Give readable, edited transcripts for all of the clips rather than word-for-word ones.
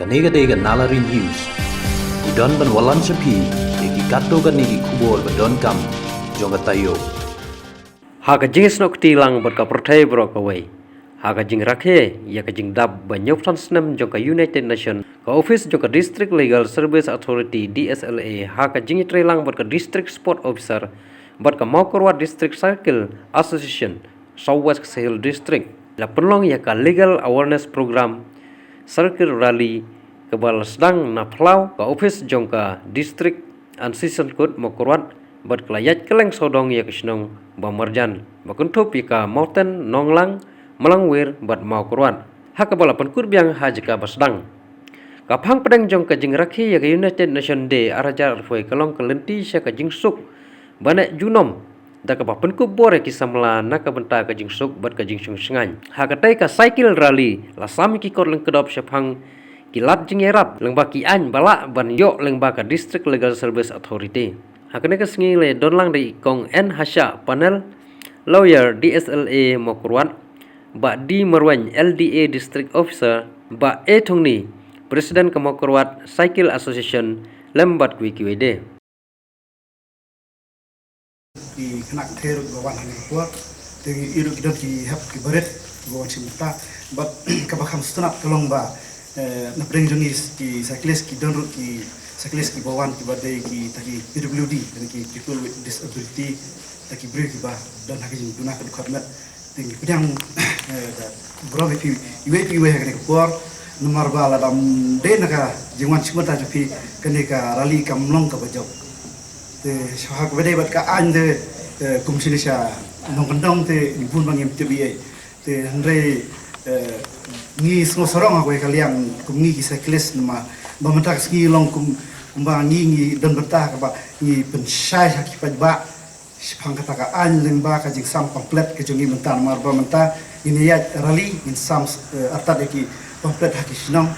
Kanega Nalari News. Idon ban walan sapi, eki kato kanigi kubol badon kam, jonga tayo. Haka jingis nok tilang berka pertai brok away. Haka jing rakhe, ya ka jing dab banyok transnem joka United Nation, ka office joka District Legal Service Authority DSLA, haka jing trelang berka District Sport Officer, berka Maukarwa District Cycle Association, Southwest Sahel District, la penlong ya ka Legal Awareness Program, Circle Rally, kebal sedang na plau ka office jongka District and Season Code Maukarwa, berkelayat keleng sodong ya kesnong bamarjan bakuntup ya mountain nonglang melangwir bat mau kurwan hak bala penkur biang hajika basdang kapang pedang jong ka jing rakhi ya United Nation Day arajar foi kalong kelenti sya ka jing suk banek junom da ka penku bore ki samla na ka benta ka jing suk bat ka jing sung sengan hak tai ka cycle rally la sami ki kor leng kedop syapang kilat jing erap leng baki an bala ban yo leng ba ka District Legal Service Authority hakane ka sengi le donlang dei kong N Hasha panel lawyer DSLA Maukarwa ba di Marwan LDA District Officer ba e thongni President ka Maukarwa Cycle Association lembat kuikiwede ki kena ter bawan hani kuat dengan iru kita ki hap ki baret bawan simta but kabakam stunap tolong ba na bring jongis ki cyclist ki donrut ki cyclist ki bawan ki badai ki taki PWD dan ki people with disability taki break ki ba dan haki guna ka dukatmet tinggi pedang bro ki iwe hak ni kuar nomor bala dam de naka jingwan chimata japi kene ka rally kamlong ka bajau te shahak badai bat ka an de kumsilisha nongkandong te ibun bangim TBA te andre ni semua sorong aku kalian kumngi ki cyclist nama bamantak ski long kumbangi ni dan bertah kaba ni pensyai haki pajba sepang kata ka an lemba ka jing sam komplit ke jungi mentan marba menta ini ya rally in sam atat ki komplit haki sinong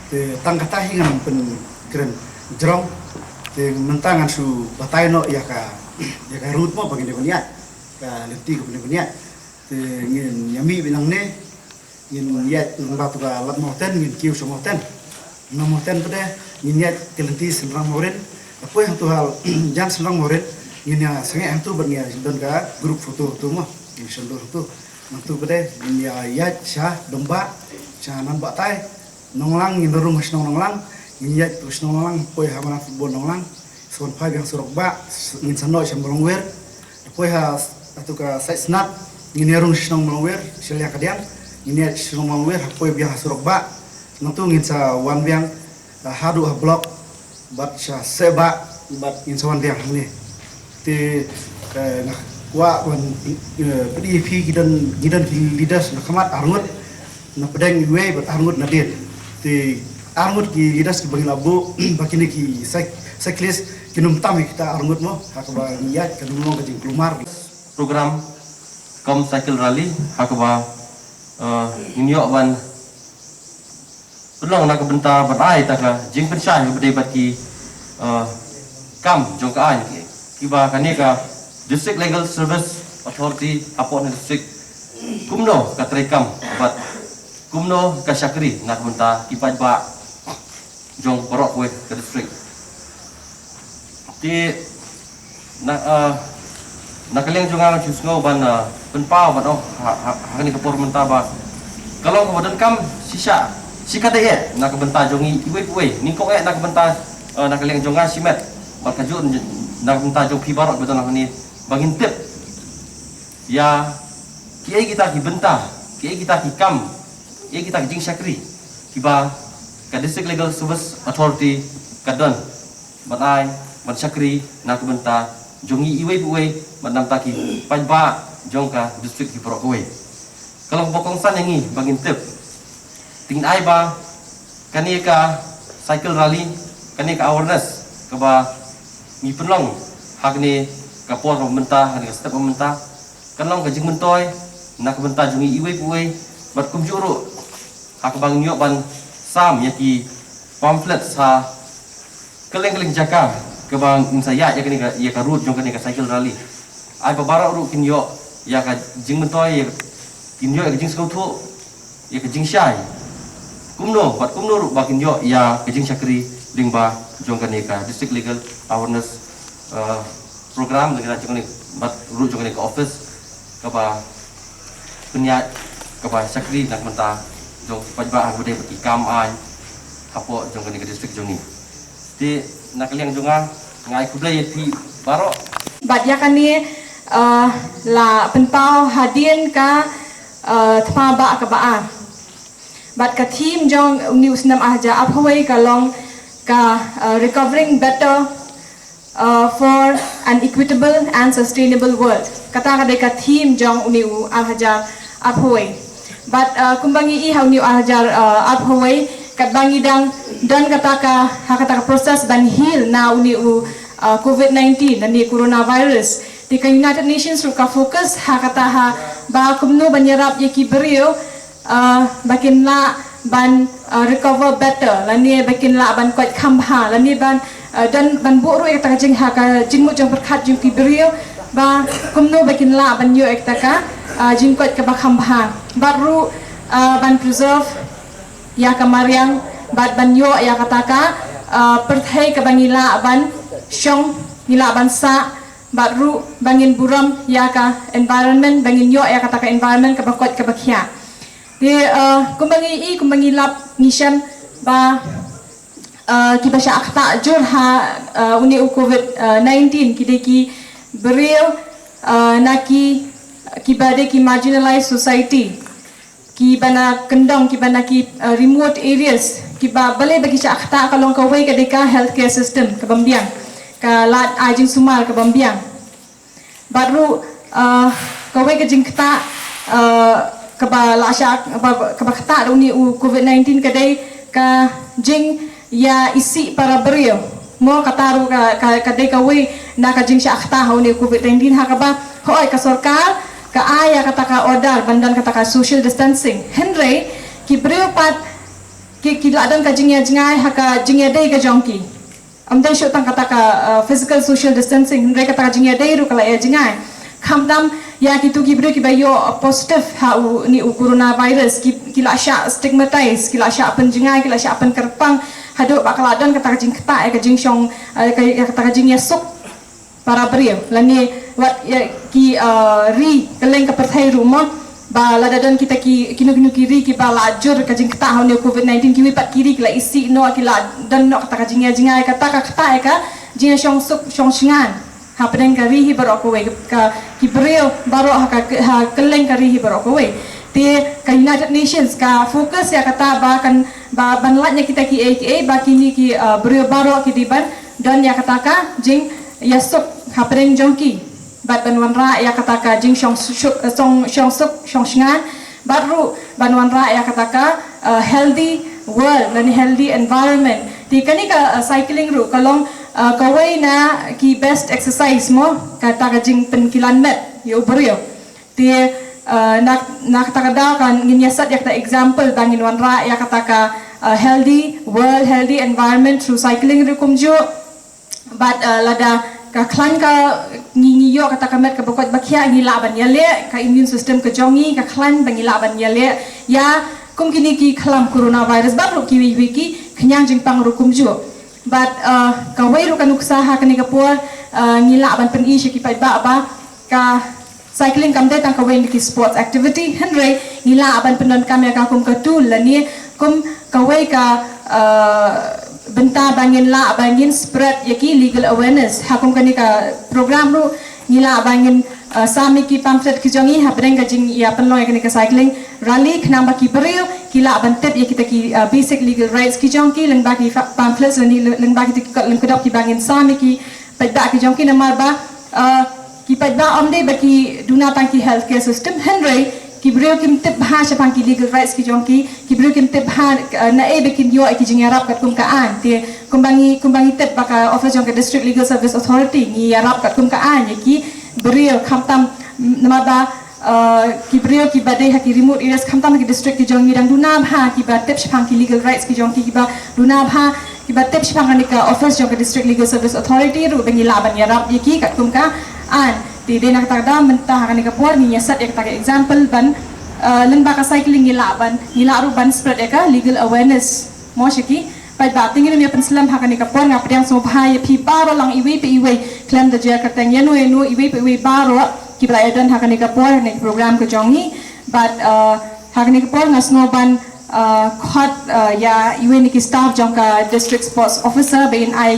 te tang kata hingan pen keren jerong te mentangan su bataino ya ka root mo bagi dia ka lenti ko punya te ngin yami binang ne ngin yat lemba tu ka lat mountain ngin kiu so mountain no mountain pada ngin yat kelenti senrang moren apa yang tu hal jangan senang moren ini ya sangat yang tu berniat dan ka grup foto tu mah ini sendur tu nanti pada ini ya sah domba sah nampak tai nonglang ini dorong mas nonglang ini ya terus nonglang poi hamana football nonglang son pai yang surok ba ini sanoi sembelong wer poi ha atau ka side snap ini rung senong melongwer selia kadian ini senong melongwer poi biang surok ba nanti ingin sa one biang hadu ha block bat sya seba bat insawan dia ni ti wa wan PDP gidan leaders na kamat arngut na pedang iwe bat arngut na dia ti arngut ki leaders ki bagi labu bakini ki cyclist kinum tam kita arngut mo hakba niat kanum ka jing kelumar program kom cycle rally hakba inyo wan pelong nak benta berai taka jing pensai berdebat ki kam jong ka an ki ba kani ka District Legal Service Authority apon district kumno ka trekam bat kumno ka syakri nak benta ki ba jong porok we ka district ti nak kaleng jonga chusngo ban penpau ban oh hakani ka por menta ba kalau kemudian kam sisa sikate ye nak benta jongi iwe ni kok nak benta nak leng jonga simet bakajun nak benta jong pibarot betul nak ni bangin tip ya kiai kita ki benta kiai kita ki kam kiai kita jing syakri kiba ka District Legal Service Authority kadon batai ban syakri nak benta jongi iwe ban nam taki pajba jongka district ki pro kowe kalau bokong san yangi bangin tip tingin ay ba kani ka cycle rally kani ka awareness ka ba mi penlong hak ni ka por pemerintah hak ni step pemerintah kanong ka jing mentoy nak benta jungi iwe bat kum juru hak bang nyok ban sam ya ki pamphlet sa keleng jaka ka bang insaya ya kani ka ya ka route jong kani ka cycle rally ay ba bara ru kin yo ya ka jing mentoy kin yo ka jing skau thu ya ka jing syai kumno bat kumno ru bakin yo ya kejing syakri lingba jongkan ka district legal awareness program dengan jongkan bat ru jongkan ka office kapa penyat kapa syakri nak menta jong pajba ang bude bagi kam an kapo jongkan ka district jongi ti nak liang jonga ngai kublai ti baro bat ya kani la penpau hadien ka thma ba ka ba bat ka team jong news nam ahja aphawai ka long ka recovering better for an equitable and sustainable world kata ka team jong uniu ahja aphawai but kumbangi I how new ahjar aphawai kat bangi dang dan kata ka proses ban heal na uniu COVID-19 dan di coronavirus di United Nations ru ka fokus kata ba kumno banyarap yaki beriu bakin la ban recover better lani bakin la ban kuat khamha lani ban dan ban bu ru ekta jing ha ka jingmu jong berkhat jing kibrio ba kumno bakin la ban yo ekta ka jing kuat ka ba khamha baru ban preserve ya kamariang bat ban yo ya kata ka perthai ka bangila ban syong nila ban sa baru bangin buram ya ka environment bangin yo ya kata ka environment ka ba kuat ka ba khia di kumbangi lap nisham ba kibasya akta jur ha uni COVID-19 kideki beriau naki kibade ki marginalized society kibana kendong kibana ki remote areas kiba bale bagi sya akta kalong kawai kadeka healthcare system kabambiang ka lat ajing sumal kabambiang baru kawai kajing kata kaba lasya kaba kata uni COVID-19 kadai ka jing ya isi para beriau mo kataru kadai kawai na ka jing sya akta uni COVID-19 ha kaba hoi ka sarkar ka aya kata ka order bandan kata ka social distancing henry ki beriau pat ki ladan ka jing ya jingai ha ka jing ya dai ka jongki amdai syo tang kata ka physical social distancing henry kata ka jing ya dai ru kala ya jingai khamdam ya kitu ki beriau ki bayo positive ha ni coronavirus ki lasya stigmatize ki lasya penjingai ki lasya pen kerpang hadu bakaladan kata ka jing kata ka jing syong kata ka jing ya sok para beriau lani wat ya ki ri keleng ka perthai rumah ba ladadan kita ki kinu kiri ki ba lajur ka jing kata haune COVID-19 ki wipat kiri ki la isi no ki la dan no kata ka jing ya jingai kata ka jing syong sok syong singan ha pedeng ka ri hi barok we ka ki beriau barok ha keleng ka ri hi barok we ti ka United Nations ka fokus ya kata ba kan ba banlatnya kita ki AKA ba kini ki beriau barok ki diban dan ya kata ka jing ya sok ha pedeng jongki bat banwan ra ya kata ka jing syong suk syong singan baru banwan ra ya kata ka healthy world dan healthy environment ti kani ka cycling ru kalong kawai na ki best exercise mo kata ka jing penkilan met yo beriau ti nak kata ka kan nginyasat ya kata example bangin wan ra ya kata ka healthy world healthy environment through cycling ru kumjo but lada ka klan ka ngingiyo kata kamet ka bokot bakia ngila ban yale ka immune system ka jongi ka klan bangila ban yale ya kum kini ki khalam coronavirus baru ki wiki knyang jing pang rukum jo but ka wai ru kan uksaha kani ka por ngila ban pen i ki pai ba ka cycling kam de tang ka wai ki sports activity henry ngila ban penon kam ya ka kum ka tul lani kum ka wai ka benta bangin la bangin spread yaki legal awareness hakum kani ka program ru ngila bangin sami ki pamphlet ki jongi ha breng ka jing ya penloy kani ka cycling rally knamba ki beriu kila bantep ya kita ki basic legal rights ki jongi leng ba ki pamphlets leng ba ki leng kodok ki bangin sami ki pada ki jongi namar ba ki pada omde ba ki duna tang ki healthcare system henry ki beriu kim tip ha chapang ki legal rights ki jongi ki beriu kim tip ha na e bekin yo ki jing arab kat kum ka an ti kumbangi tip baka office jong ka district legal service authority ni arab kat kum ka an ki beriu khamtam namaba ki beriu ki badai ha ki remote areas khamtam ki district ki jongi dang duna ha ki ba tip chapang ki legal rights ki jongi ki ba duna ha ki ba tip chapang ni ka office jong ka district legal service authority ru bengi laban arab ki kat kum ka an ti de nak tak da mentah kan ka por ni nyasat ya tak example ban len baka cycling ngila ban spread eka legal awareness mo shiki pai ba tingin mi penslam hakani ka por ngap yang so bhai phi baro lang iwi pe iwi klem da ja ka tang yenu iwi pe iwi baro ki bla edan hakani ka por ne program ko jongi but hakani ka por ngasno ban khot ya iwi ni ki staff jong ka district sports officer bein ai